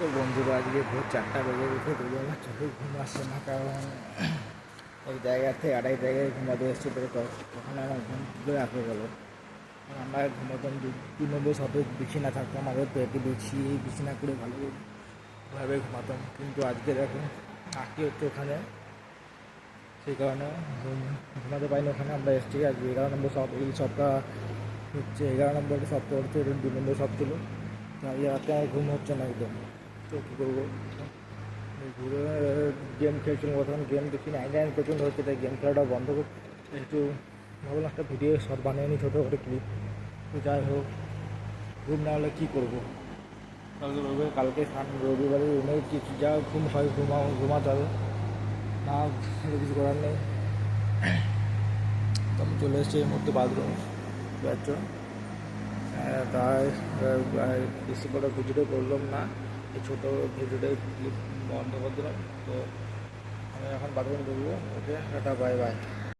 তো বন্ধুরা আজকে ভোর 4টা বেজে উঠে তবু আমার চোখে ঘুম আসছে না, কারণ এক জায়গা থেকে আরেক জায়গায় ঘুমাতে এসছে, তো তখন আমার ঘুম তুলে রাখতে গেলো। আমরা ঘুমাতাম 2 নম্বর শপে বিছানা থাকতো আমাদের, তো একে বিছিয়ে বিছানা করে ভালোভাবে ঘুমাতাম। কিন্তু আজকে দেখো আঁকি হচ্ছে ওখানে, সেই কারণে ঘুমাতে পারিনি। ওখানে আমরা এসছি আজকে 11 নম্বর শপ। এই শপটা হচ্ছে 11 নম্বর শপ পড়ছে, 2 নম্বর শপ ছিল। তো আজকে রাতে আমার ঘুম হচ্ছে না একদম। তো কী করবো, ঘুরে গেম খেলছিলাম, তখন গেম দেখি 99% হচ্ছে, তাই গেম খেলাটা বন্ধ করে একটু ভাবলাম একটা ভিডিও শর্ট বানিয়ে নিই, ছোটো করে ক্লিপ। তো যাই হোক, ঘুম না হলে কী করবো, কালকে রবিবারে এনে কিছু যা ঘুম হয় ঘুমাতে হবে না, কিছু করার নেই। তো আমি চলে এসেছি এই মুহূর্তে বাথরুমে, পাচ্ছ। তাই বেশি বড় ভিডিও করলাম না, এই ছোটো ভিডিওটাই ক্লিপ বন্ধ করে দিলাম। তো আমি এখন বাথরুমে ঢুকবো। ওকে, টাটা, বাই বাই।